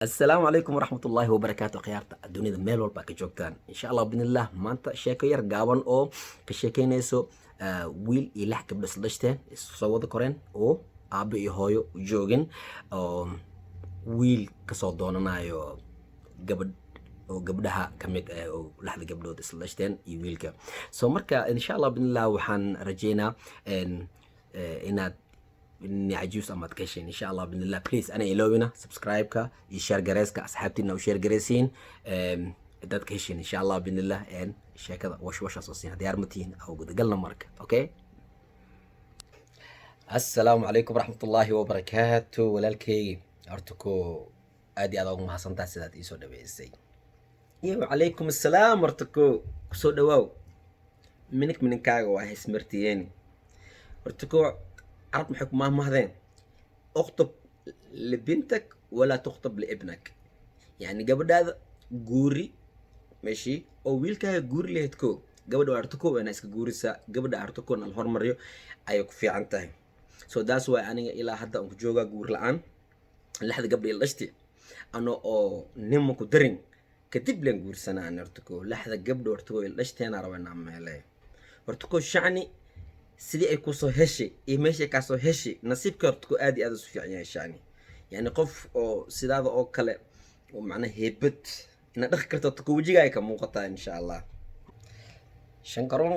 السلام عليكم ورحمة الله وبركاته خيارتا الدنيا ميل والبا كجوجتان إن شاء الله بإذن الله مانتا شيكو ير قابان أو كشيكينيسو ويل إلح قبل سلشتين سواد كورين أو أبي هويو جوجين ويل كسو دونانايو قبل oo gabdhaha kamid ah oo laxda gabdhood isla dhashteen iyo wiilka soo marka insha Allah bin Allah waxaan rajeynaa inaad عجوز أما تكشين إن شاء الله بإذن الله بليز أنا إلوينا سبسكرايب كا يشير جريسك أصحابتنا وشير جريسين دات كشين إن شاء الله بإذن الله إن شيء كذا وش أساسين ديار متين أو قد قلنا مرك أوكي. السلام عليكم ورحمة الله وبركاته ولالكي أرتكو أدي أدوغ مع سنتا سيدات إيسو دبيسي يو عليكم السلام أرتكو كسو دواو منك كاغو واهي سمرتيين أرتكو عرب محك مهذين اخطب لبنتك ولا تخطب لابنك يعني قبل هذا جوري ماشي او ويلكا جوري اللي هتكو قبل ارتكو انا اسك جوري سا قبل ارتكو ان الهرمريو ايوك في عنتهي سو داس واي اني الى حدا انك جوجا جور الان لحد قبل الاشتي انا او نمكو درين كتب لين جور سنه ان ارتكو لحد قبل ارتكو الاشتي انا روانا عمالي ارتكو شعني sidii ay ku soo heshay iyo meesha ka soo heshay nasiibka horta aad iyo aad u fiican yahay shani yani qof oo sidaada oo kale oo macna heebad ina dhaq karto ku wajiga ka muuqata insha Allah shankaron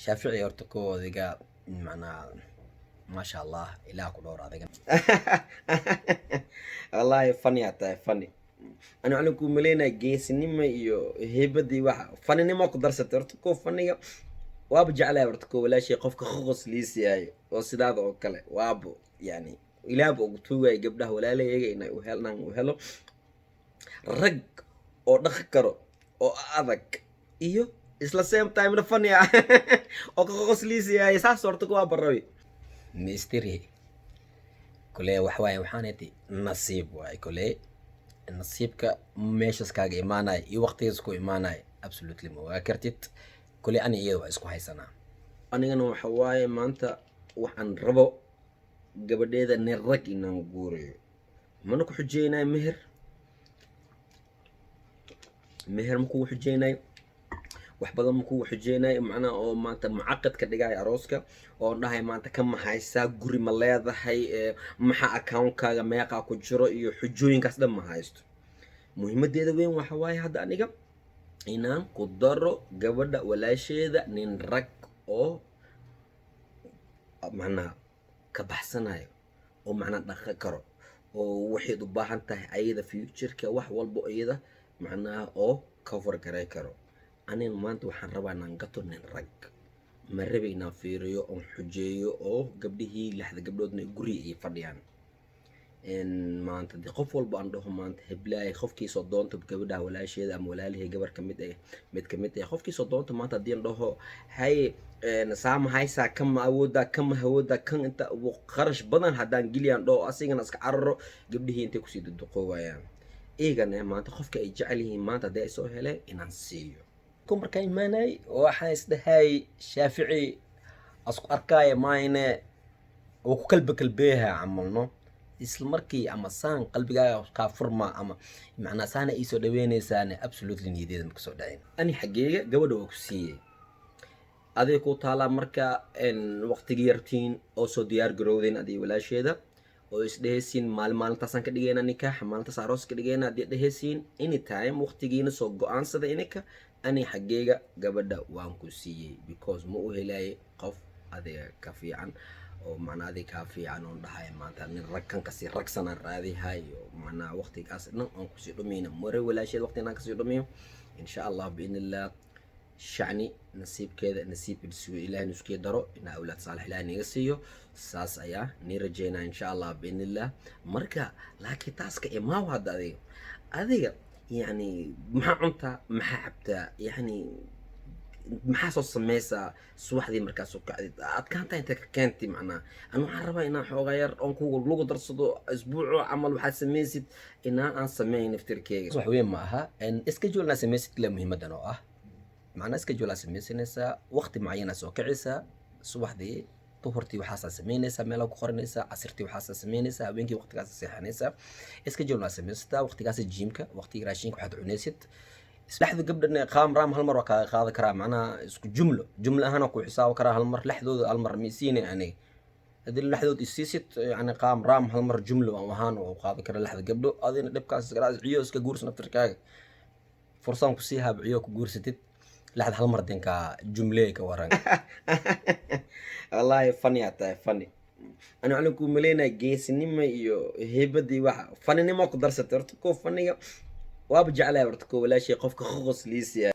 shaafici horta ko adiga macna ma sha Allah ilaa ku dhowr adiga wallahi funny ata funny ana anigu maleena geesinimo iyo heebadii waxa funninimo ku darsatay horta ko funniga وابو جعله ورتكو ولا شيء قفك خص ليسي هاي وسداد او كله وابو يعني الى ابو توغاي غبدها ولا ليغي اني وهلو رق او دخ كرو او ادك iyo isla same time na fanya oo ka khos liisi ay saas hortako waa barawi misteri kule waxaanati nasiib waay kule nasiibka meeshas kaaga imaanay iyo waqtigiis ku imaanay absolutely ma waa kartid كل أنا إياه إسكو هاي سنة أنا جنو حواي ما أنت وحن ربو قبل هذا نرك إنه نقوري منو كحجينا مهر مكو حجينا وحبذا مكو حجينا معنا أو ما أنت معقد كدجاي عروسك أو نهاي ما أنت كم هايسا قوري ملاذا هاي محا أكاونت كذا ما يقع كجرا يحجوين كسر ما هايست مهمة دي وين وحواي هذا أنا inaan ku daro gabadha walaasheeda nin rag oo macna ka baxsanayo oo macna dhaqan karo oo waxay u baahan tahay ayada future-ka wax walba ayada macna oo cover garay karo anin maanta waxaan rabaa inaan gato nin rag ma rabi inaan fiiriyo oo xujeeyo oo gabdhihii lixda gabdhoodna guri ay fadhiyaan maanta dii qof walba aan dhaho maanta heblaay qofkiisoo doonto gabadha walaasheeda ama walaalihii gabar mid kamid ah qofkiisoo doonto maanta hadii aan dhaho hay saama haysa kama awooda kan inta qarash badan hadaan giliyaan dhaho asigana iska cararo gabdhihii intay kusii duduqoowayaan eegana maanta qofka ay jecel yihiin maanta hadii ay soo heleen inaan siiyo ku markaa imaanay waxaan isdhahay shaafici asku arkaya maayne oo ku kalbeeha camalno isla markii ama saan qalbigaaga ka furma ama macna saana iisoo dhaweynaysaana absolutely niyadeeda ma soo dhacin ani xageega gabadha oo ku siiyay aday ku taala marka waqtigii yartiin oo soo diyaar garowdeen aday walaasheeda oo isdheeysiin maalintaas ka dhigayna nikaax maalintaas aroos ka dhigayna aday dheeysiin anytime waqtigiina soo go'aansada inaka ani xageega gabadha waan ku siiyay because ma u helay qof aday ka fiican oo macnaadi ka fiican oo dhahay maanta nin ragkan ka si ragsan raadi hayo macna waqtigaas dhan aan ku sii dhumayna mare walaasheed waqtigan ka sii dhumayo insha Allah biinillah shani nasiibkeeda nasiib isuu ilaahay nuskii daro ina awlaad saalix ilaahay naga siiyo saas ayaa ni rajeynaa insha Allah biinillah marka laakiin taaska imaaw hada adiga yani maxaa cunta maxaa cabta yani maxaa soo sameeysa subaxdii markaas oo kacdid adkaanta inta ka keentay macna anu waxaan rabaa inaan xoogaa yar oo kugu lagu darsado isbuuco amal waxaad sameysid inaan sameeyo naftirkeyga wax weyn ma aha schedule na sameysid la muhiimadan oo ah macna schedule sameysanaysa waqti macyan soo kacisa subaxdii duhurtii waxaasaa samaynaysaa meelaa ku qoranaysaa casirtii waxaasaa samaynaysaa habeenkii waqtigaasa seexanaysaa iska joolnaa samaystaa waqtigaasa jiimka waqtiga raashinka waxaad cunaysid isdhexda gabdhan qaam raam hal mar waa kaaga qaadi karaa macnaha isku jumlo ahaan ku xisaabi karaa hal mar lexdooda hal mar misiine aniga haddii lexdood isiisid yani qaam raam hal mar jumlo ahaan oo qaadi kara lexda gabdho adina dhibkaas ciyo iska guursan naftirkaaga fursaan kusii haabciyo ku guursatid lexda hal mar dinkaa jumlee ka waran wallaahi fani aa tahay fani ani waxaan ku maleynaya geesinima iyo heebadii waxa faninimo ku darsatay horta koo faniga waaba jeclahay horta koo walaashay qofka qoqos liisiya